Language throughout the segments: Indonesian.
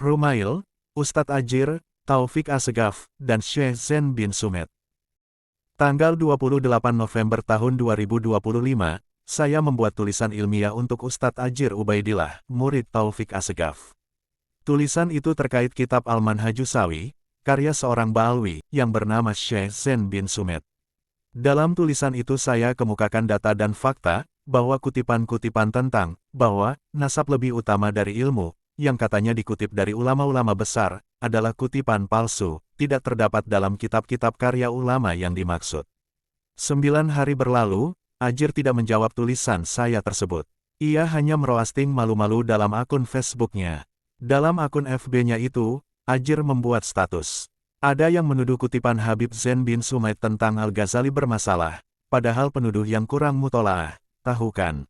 Rumail, Ustadz Adjir, Taufik Assegaf, dan Syekh Zain bin Sumed. Tanggal 28 November tahun 2025, saya membuat tulisan ilmiah untuk Ustadz Adjir Ubaidillah, murid Taufik Assegaf. Tulisan itu terkait kitab Al-Manhajus Sawi, karya seorang Ba'alwi, yang bernama Syekh Zain bin Sumed. Dalam tulisan itu saya kemukakan data dan fakta, bahwa kutipan-kutipan tentang, bahwa, nasab lebih utama dari ilmu, yang katanya dikutip dari ulama-ulama besar, adalah kutipan palsu, tidak terdapat dalam kitab-kitab karya ulama yang dimaksud. 9 hari berlalu, Adjir tidak menjawab tulisan saya tersebut. Ia hanya merosting malu-malu dalam akun Facebook-nya. Dalam akun FB-nya itu, Adjir membuat status. Ada yang menuduh kutipan Habib Zain bin Sumed tentang Al-Ghazali bermasalah, padahal penuduh yang kurang mutolaah, tahu kan?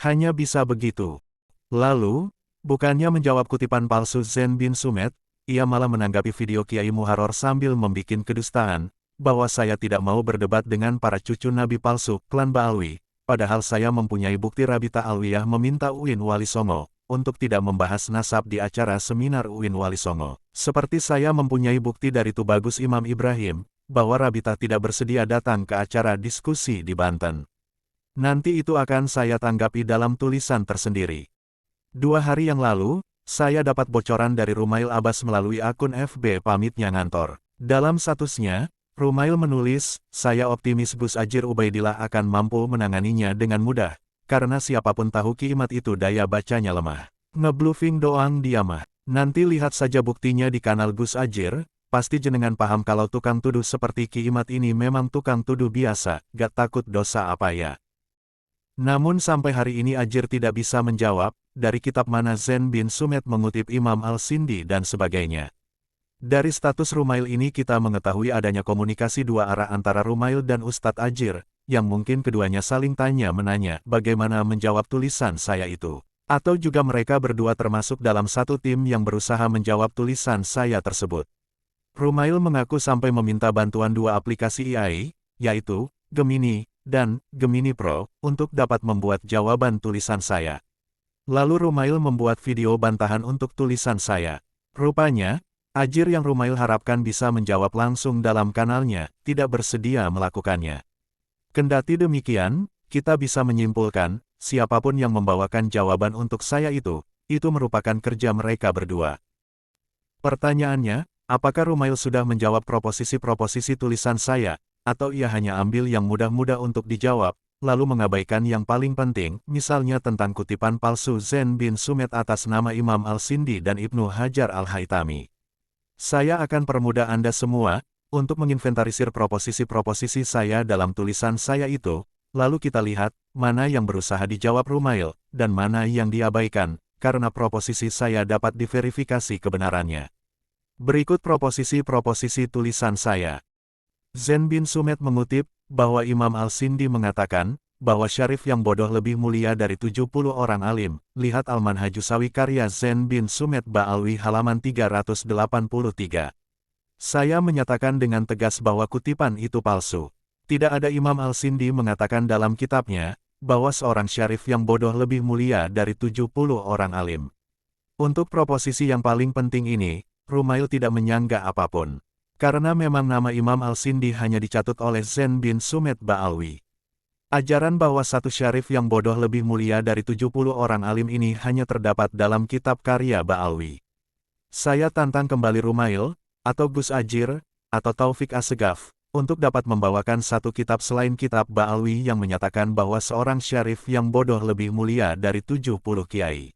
Hanya bisa begitu. Lalu, bukannya menjawab kutipan palsu Zain bin Sumed, ia malah menanggapi video Kiai Muharrar sambil membikin kedustaan, bahwa saya tidak mau berdebat dengan para cucu Nabi palsu, klan Ba'alwi, padahal saya mempunyai bukti Rabita Alwiyah meminta UIN Wali Songo, untuk tidak membahas nasab di acara seminar UIN Wali Songo. Seperti saya mempunyai bukti dari Tubagus Imam Ibrahim, bahwa Rabita tidak bersedia datang ke acara diskusi di Banten. Nanti itu akan saya tanggapi dalam tulisan tersendiri. 2 hari yang lalu, saya dapat bocoran dari Rumail Abbas melalui akun FB pamitnya ngantor. Dalam statusnya, Rumail menulis, saya optimis Gus Adjir Ubaidillah akan mampu menanganinya dengan mudah, karena siapapun tahu kiimat itu daya bacanya lemah. Ngebluffing doang dia mah. Nanti lihat saja buktinya di kanal Gus Adjir, pasti jenengan paham kalau tukang tuduh seperti kiimat ini memang tukang tuduh biasa, gak takut dosa apa ya. Namun sampai hari ini Adjir tidak bisa menjawab, dari kitab mana Zain bin Sumed mengutip Imam Al-Sindi dan sebagainya. Dari status Rumail ini kita mengetahui adanya komunikasi dua arah antara Rumail dan Ustadz Adjir, yang mungkin keduanya saling tanya-menanya bagaimana menjawab tulisan saya itu. Atau juga mereka berdua termasuk dalam satu tim yang berusaha menjawab tulisan saya tersebut. Rumail mengaku sampai meminta bantuan 2 aplikasi AI, yaitu Gemini dan Gemini Pro, untuk dapat membuat jawaban tulisan saya. Lalu Rumail membuat video bantahan untuk tulisan saya. Rupanya, Adjir yang Rumail harapkan bisa menjawab langsung dalam kanalnya, tidak bersedia melakukannya. Kendati demikian, kita bisa menyimpulkan, siapapun yang membawakan jawaban untuk saya itu merupakan kerja mereka berdua. Pertanyaannya, apakah Rumail sudah menjawab proposisi-proposisi tulisan saya, atau ia hanya ambil yang mudah-mudah untuk dijawab, lalu mengabaikan yang paling penting, misalnya tentang kutipan palsu Zain bin Sumed atas nama Imam Al-Sindi dan Ibnu Hajar Al-Haytami. Saya akan permudah Anda semua, untuk menginventarisir proposisi-proposisi saya dalam tulisan saya itu, lalu kita lihat, mana yang berusaha dijawab Rumail, dan mana yang diabaikan, karena proposisi saya dapat diverifikasi kebenarannya. Berikut proposisi-proposisi tulisan saya. Zain bin Sumed mengutip, bahwa Imam Al-Sindi mengatakan, bahwa syarif yang bodoh lebih mulia dari 70 orang alim. Lihat Al-Manhajus Sawi karya Zain bin Sumed Ba'alwi halaman 383. Saya menyatakan dengan tegas bahwa kutipan itu palsu. Tidak ada Imam Al-Sindi mengatakan dalam kitabnya, bahwa seorang syarif yang bodoh lebih mulia dari 70 orang alim. Untuk proposisi yang paling penting ini, Rumail tidak menyanggah apapun. Karena memang nama Imam Al-Sindi hanya dicatut oleh Zain bin Sumed Ba'alwi. Ajaran bahwa satu syarif yang bodoh lebih mulia dari 70 orang alim ini hanya terdapat dalam kitab karya Ba'alwi. Saya tantang kembali Rumail, atau Gus Adjir, atau Taufik Assegaf, untuk dapat membawakan satu kitab selain kitab Ba'alwi yang menyatakan bahwa seorang syarif yang bodoh lebih mulia dari 70 kiai.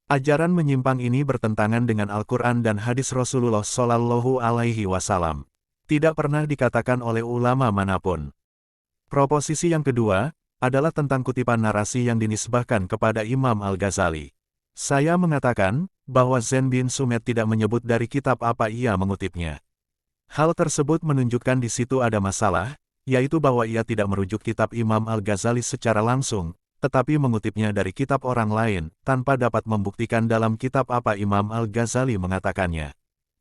Ajaran menyimpang ini bertentangan dengan Al-Quran dan hadis Rasulullah Shallallahu Alaihi Wasallam. Tidak pernah dikatakan oleh ulama manapun. Proposisi yang kedua, adalah tentang kutipan narasi yang dinisbahkan kepada Imam Al-Ghazali. Saya mengatakan, bahwa Zain bin Sumed tidak menyebut dari kitab apa ia mengutipnya. Hal tersebut menunjukkan di situ ada masalah, yaitu bahwa ia tidak merujuk kitab Imam Al-Ghazali secara langsung, tetapi mengutipnya dari kitab orang lain, tanpa dapat membuktikan dalam kitab apa Imam Al-Ghazali mengatakannya.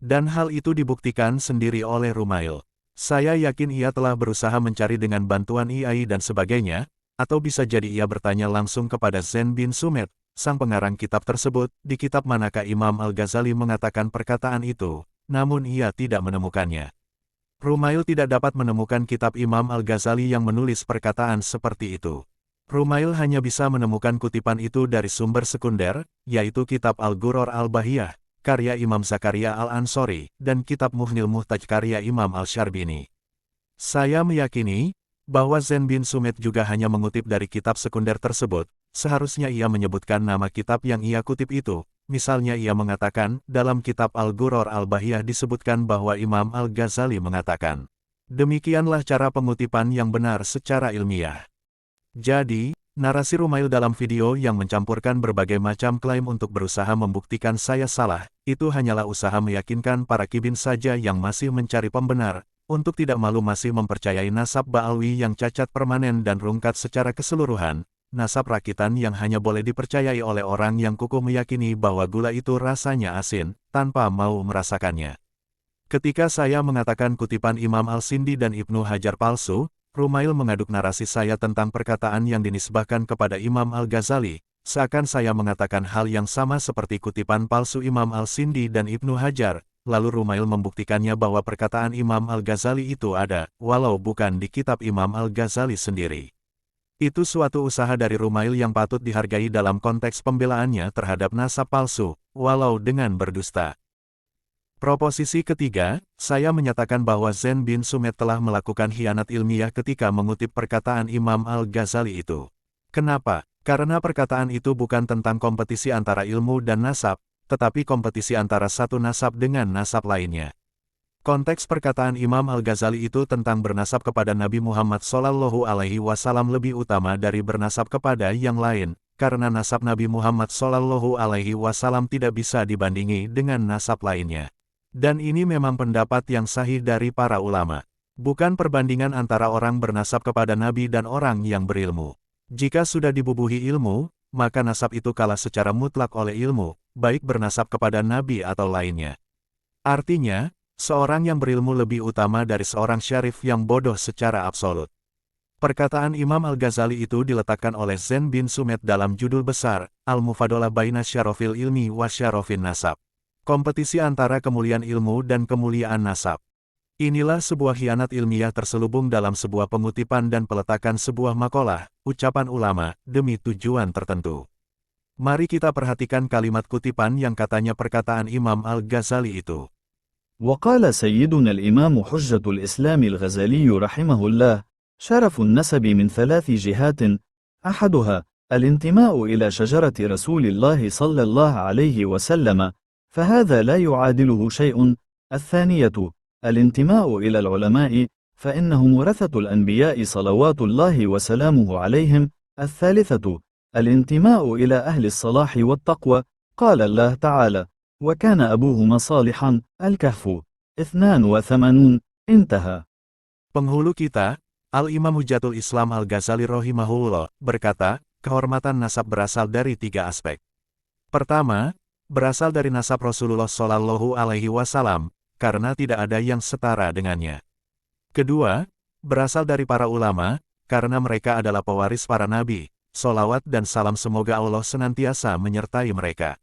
Dan hal itu dibuktikan sendiri oleh Rumail. Saya yakin ia telah berusaha mencari dengan bantuan AI dan sebagainya, atau bisa jadi ia bertanya langsung kepada Zain bin Sumet, sang pengarang kitab tersebut, di kitab manakah Imam Al-Ghazali mengatakan perkataan itu, namun ia tidak menemukannya. Rumail tidak dapat menemukan kitab Imam Al-Ghazali yang menulis perkataan seperti itu. Rumail hanya bisa menemukan kutipan itu dari sumber sekunder, yaitu kitab Al-Ghuror Al-Bahiyah, karya Imam Zakaria Al-Ansori, dan kitab Muhnil Muhtaj karya Imam Al-Syarbini. Saya meyakini bahwa Zain bin Sumet juga hanya mengutip dari kitab sekunder tersebut, seharusnya ia menyebutkan nama kitab yang ia kutip itu. Misalnya ia mengatakan, dalam kitab Al-Ghuror Al-Bahiyah disebutkan bahwa Imam Al-Ghazali mengatakan. Demikianlah cara pengutipan yang benar secara ilmiah. Jadi, narasi Rumail dalam video yang mencampurkan berbagai macam klaim untuk berusaha membuktikan saya salah, itu hanyalah usaha meyakinkan para kibin saja yang masih mencari pembenar, untuk tidak malu masih mempercayai nasab Ba'alwi yang cacat permanen dan rungkat secara keseluruhan. Nasab rakitan yang hanya boleh dipercayai oleh orang yang kukuh meyakini bahwa gula itu rasanya asin, tanpa mau merasakannya. Ketika saya mengatakan kutipan Imam Al-Sindi dan Ibnu Hajar palsu, Rumail mengaduk narasi saya tentang perkataan yang dinisbahkan kepada Imam Al-Ghazali, seakan saya mengatakan hal yang sama seperti kutipan palsu Imam Al-Sindi dan Ibnu Hajar, lalu Rumail membuktikannya bahwa perkataan Imam Al-Ghazali itu ada, walau bukan di kitab Imam Al-Ghazali sendiri. Itu suatu usaha dari Rumail yang patut dihargai dalam konteks pembelaannya terhadap nasab palsu, walau dengan berdusta. Proposisi ketiga, saya menyatakan bahwa Zain bin Sumet telah melakukan khianat ilmiah ketika mengutip perkataan Imam Al-Ghazali itu. Kenapa? Karena perkataan itu bukan tentang kompetisi antara ilmu dan nasab, tetapi kompetisi antara satu nasab dengan nasab lainnya. Konteks perkataan Imam Al-Ghazali itu tentang bernasab kepada Nabi Muhammad SAW lebih utama dari bernasab kepada yang lain, karena nasab Nabi Muhammad SAW tidak bisa dibandingi dengan nasab lainnya. Dan ini memang pendapat yang sahih dari para ulama. Bukan perbandingan antara orang bernasab kepada Nabi dan orang yang berilmu. Jika sudah dibubuhi ilmu, maka nasab itu kalah secara mutlak oleh ilmu, baik bernasab kepada Nabi atau lainnya. Artinya, seorang yang berilmu lebih utama dari seorang syarif yang bodoh secara absolut. Perkataan Imam Al-Ghazali itu diletakkan oleh Zain bin Sumet dalam judul besar, Al-Mufadolah Baina Syarofil Ilmi wa Syarofin Nasab. Kompetisi antara kemuliaan ilmu dan kemuliaan nasab. Inilah sebuah khianat ilmiah terselubung dalam sebuah pengutipan dan peletakan sebuah makalah, ucapan ulama, demi tujuan tertentu. Mari kita perhatikan kalimat kutipan yang katanya perkataan Imam Al-Ghazali itu. وقال سيدنا الإمام حجة الإسلام الغزالي رحمه الله: شرف النسب من 3 جهات، أحدها الانتماء إلى شجرة رسول الله صلى الله عليه وسلم، فهذا لا يعادله شيء. الثانية الانتماء إلى العلماء، فإنهم ورثة الأنبياء صلوات الله وسلامه عليهم. الثالثة الانتماء إلى أهل الصلاح والتقوى، قال الله تعالى: وكان أبوهما صالحا. الكهف 82. انتهى. Penghulu kita, Al-Imam Hujjatul Islam Al-Ghazali rahimahullah, berkata, kehormatan nasab berasal dari 3 aspek. Pertama, berasal dari nasab Rasulullah Shallallahu Alaihi Wasallam, karena tidak ada yang setara dengannya. Kedua, berasal dari para ulama, karena mereka adalah pewaris para nabi, sholawat dan salam semoga Allah senantiasa menyertai mereka.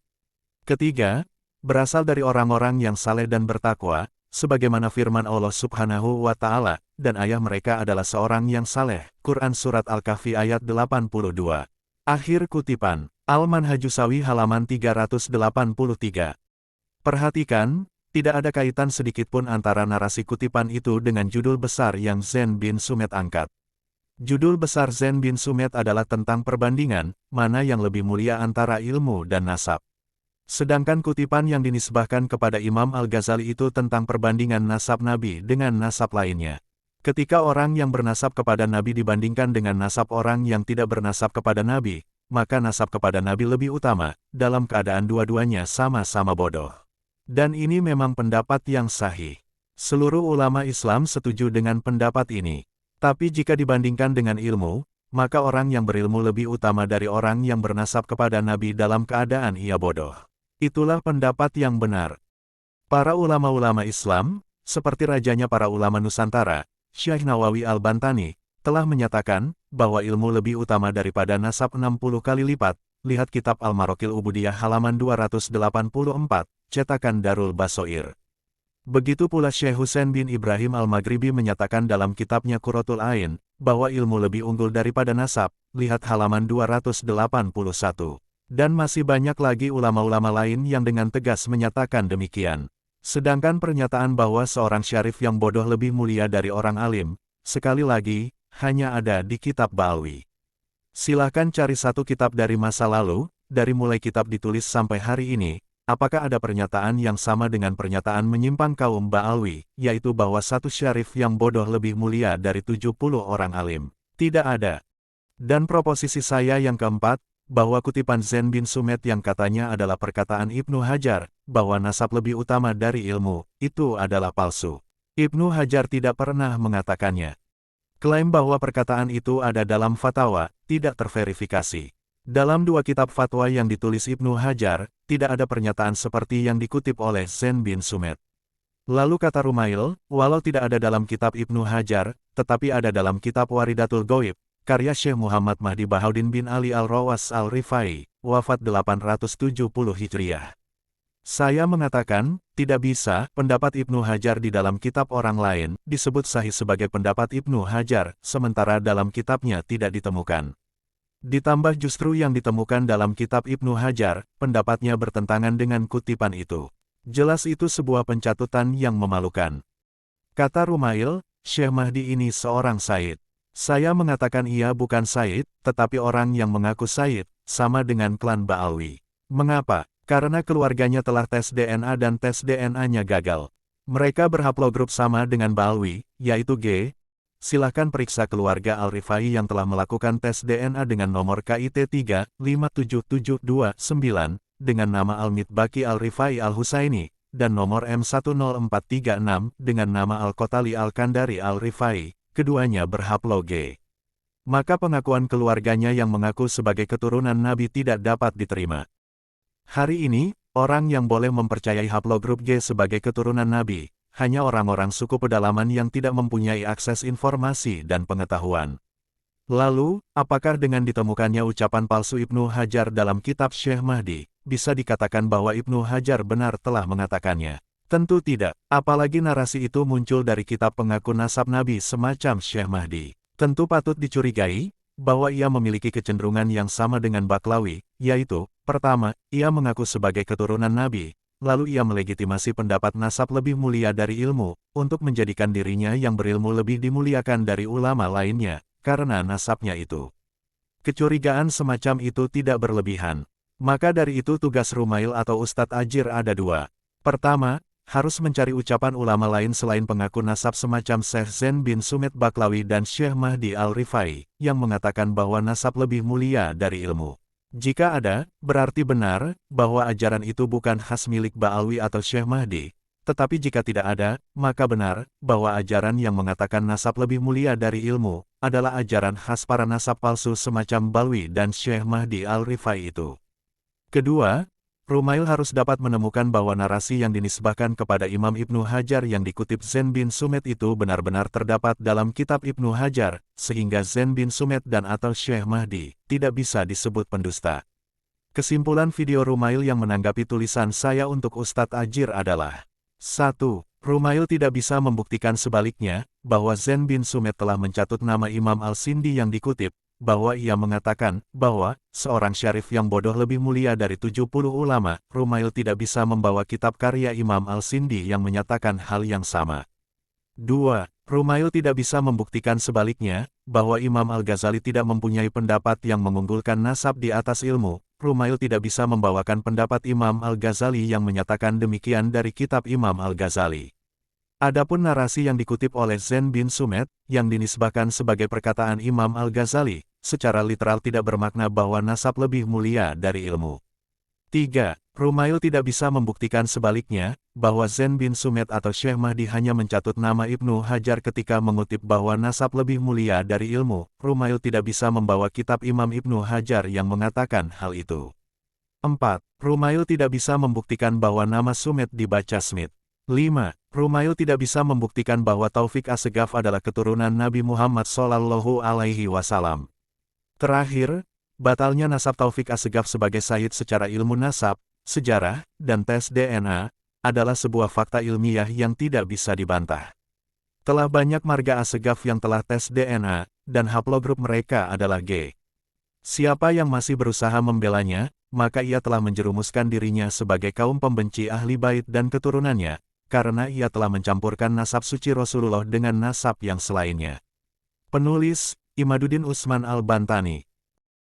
Ketiga, berasal dari orang-orang yang saleh dan bertakwa, sebagaimana firman Allah Subhanahu wa Ta'ala, dan ayah mereka adalah seorang yang saleh. Quran Surat Al-Kahfi ayat 82. Akhir kutipan, Al-Manhajusawi halaman 383. Perhatikan, tidak ada kaitan sedikitpun antara narasi kutipan itu dengan judul besar yang Zain bin Sumet angkat. Judul besar Zain bin Sumet adalah tentang perbandingan, mana yang lebih mulia antara ilmu dan nasab. Sedangkan kutipan yang dinisbahkan kepada Imam Al-Ghazali itu tentang perbandingan nasab Nabi dengan nasab lainnya. Ketika orang yang bernasab kepada Nabi dibandingkan dengan nasab orang yang tidak bernasab kepada Nabi, maka nasab kepada Nabi lebih utama, dalam keadaan dua-duanya sama-sama bodoh. Dan ini memang pendapat yang sahih. Seluruh ulama Islam setuju dengan pendapat ini. Tapi jika dibandingkan dengan ilmu, maka orang yang berilmu lebih utama dari orang yang bernasab kepada Nabi dalam keadaan ia bodoh. Itulah pendapat yang benar. Para ulama-ulama Islam, seperti rajanya para ulama Nusantara, Syekh Nawawi Al-Bantani, telah menyatakan bahwa ilmu lebih utama daripada nasab 60 kali lipat. Lihat kitab Al-Marokil Ubudiyah halaman 284, cetakan Darul Basoir. Begitu pula Syekh Husain bin Ibrahim Al-Maghribi menyatakan dalam kitabnya Qurratul Ain, bahwa ilmu lebih unggul daripada nasab, lihat halaman 281. Dan masih banyak lagi ulama-ulama lain yang dengan tegas menyatakan demikian. Sedangkan pernyataan bahwa seorang syarif yang bodoh lebih mulia dari orang alim, sekali lagi, hanya ada di kitab Ba'alwi. Silahkan cari satu kitab dari masa lalu, dari mulai kitab ditulis sampai hari ini, apakah ada pernyataan yang sama dengan pernyataan menyimpang kaum Ba'alwi, yaitu bahwa satu syarif yang bodoh lebih mulia dari 70 orang alim? Tidak ada. Dan proposisi saya yang keempat, bahwa kutipan Zain bin Sumet yang katanya adalah perkataan Ibnu Hajar, bahwa nasab lebih utama dari ilmu, itu adalah palsu. Ibnu Hajar tidak pernah mengatakannya. Klaim bahwa perkataan itu ada dalam fatwa, tidak terverifikasi. Dalam dua kitab fatwa yang ditulis Ibnu Hajar, tidak ada pernyataan seperti yang dikutip oleh Zain bin Sumet. Lalu kata Rumail, walau tidak ada dalam kitab Ibnu Hajar, tetapi ada dalam kitab Waridatul Ghaib, karya Syekh Muhammad Mahdi Bahaudin bin Ali Al-Rawas Al-Rifai, wafat 870 Hijriah. Saya mengatakan, tidak bisa, pendapat Ibnu Hajar di dalam kitab orang lain, disebut sahih sebagai pendapat Ibnu Hajar, sementara dalam kitabnya tidak ditemukan. Ditambah justru yang ditemukan dalam kitab Ibnu Hajar, pendapatnya bertentangan dengan kutipan itu. Jelas itu sebuah pencatutan yang memalukan. Kata Rumail, Syekh Mahdi ini seorang Sayyid. Saya mengatakan ia bukan Sayyid, tetapi orang yang mengaku Sayyid, sama dengan klan Ba'alwi. Mengapa? Karena keluarganya telah tes DNA dan tes DNA-nya gagal. Mereka berhaplogrup sama dengan Ba'alwi, yaitu G. Silahkan periksa keluarga Al-Rifai yang telah melakukan tes DNA dengan nomor KIT 357729, dengan nama Al-Mitbaki Al-Rifai Al-Husaini, dan nomor M10436, dengan nama Al-Qotali Al-Kandari Al-Rifai, keduanya berhaplo G. Maka pengakuan keluarganya yang mengaku sebagai keturunan Nabi tidak dapat diterima. Hari ini, orang yang boleh mempercayai haplogrup G sebagai keturunan Nabi, hanya orang-orang suku pedalaman yang tidak mempunyai akses informasi dan pengetahuan. Lalu, apakah dengan ditemukannya ucapan palsu Ibnu Hajar dalam kitab Syekh Mahdi, bisa dikatakan bahwa Ibnu Hajar benar telah mengatakannya? Tentu tidak, apalagi narasi itu muncul dari kitab pengaku nasab Nabi semacam Syekh Mahdi. Tentu patut dicurigai, bahwa ia memiliki kecenderungan yang sama dengan Baklawi, yaitu, pertama, ia mengaku sebagai keturunan Nabi, lalu ia melegitimasi pendapat nasab lebih mulia dari ilmu, untuk menjadikan dirinya yang berilmu lebih dimuliakan dari ulama lainnya, karena nasabnya itu. Kecurigaan semacam itu tidak berlebihan. Maka dari itu tugas Rumail atau Ustadz Ajir ada dua. Pertama, harus mencari ucapan ulama lain selain pengaku nasab semacam Syekh Zain bin Sumet Baklawi dan Syekh Mahdi Al-Rifai, yang mengatakan bahwa nasab lebih mulia dari ilmu. Jika ada, berarti benar, bahwa ajaran itu bukan khas milik Ba'alwi atau Syekh Mahdi. Tetapi jika tidak ada, maka benar, bahwa ajaran yang mengatakan nasab lebih mulia dari ilmu, adalah ajaran khas para nasab palsu semacam Balwi dan Syekh Mahdi Al-Rifai itu. Kedua, Rumail harus dapat menemukan bahwa narasi yang dinisbahkan kepada Imam Ibnu Hajar yang dikutip Zain bin Sumet itu benar-benar terdapat dalam kitab Ibnu Hajar, sehingga Zain bin Sumet dan atau Syekh Mahdi tidak bisa disebut pendusta. Kesimpulan video Rumail yang menanggapi tulisan saya untuk Ustadz Ajir adalah 1. Rumail tidak bisa membuktikan sebaliknya, bahwa Zain bin Sumet telah mencatut nama Imam Al-Sindi yang dikutip, bahwa ia mengatakan bahwa seorang syarif yang bodoh lebih mulia dari 70 ulama. Rumail tidak bisa membawa kitab karya Imam Al-Sindi yang menyatakan hal yang sama. 2. Rumail tidak bisa membuktikan sebaliknya, bahwa Imam Al-Ghazali tidak mempunyai pendapat yang mengunggulkan nasab di atas ilmu. Rumail tidak bisa membawakan pendapat Imam Al-Ghazali yang menyatakan demikian dari kitab Imam Al-Ghazali. Adapun narasi yang dikutip oleh Zain bin Sumet, yang dinisbahkan sebagai perkataan Imam Al-Ghazali, secara literal tidak bermakna bahwa nasab lebih mulia dari ilmu. 3. Rumail tidak bisa membuktikan sebaliknya, bahwa Zain bin Sumet atau Syekh Mahdi hanya mencatut nama Ibnu Hajar ketika mengutip bahwa nasab lebih mulia dari ilmu. Rumail tidak bisa membawa kitab Imam Ibnu Hajar yang mengatakan hal itu. 4. Rumail tidak bisa membuktikan bahwa nama Sumet dibaca Smith. 5. Rumail tidak bisa membuktikan bahwa Taufik Assegaf adalah keturunan Nabi Muhammad Shallallahu Alaihi Wasallam. Terakhir, batalnya nasab Taufik Assegaf sebagai Sayyid secara ilmu nasab, sejarah, dan tes DNA, adalah sebuah fakta ilmiah yang tidak bisa dibantah. Telah banyak marga Assegaf yang telah tes DNA, dan haplogrup mereka adalah G. Siapa yang masih berusaha membelanya, maka ia telah menjerumuskan dirinya sebagai kaum pembenci ahli bait dan keturunannya, karena ia telah mencampurkan nasab suci Rasulullah dengan nasab yang selainnya. Penulis, Imaduddin Usman Al-Bantani.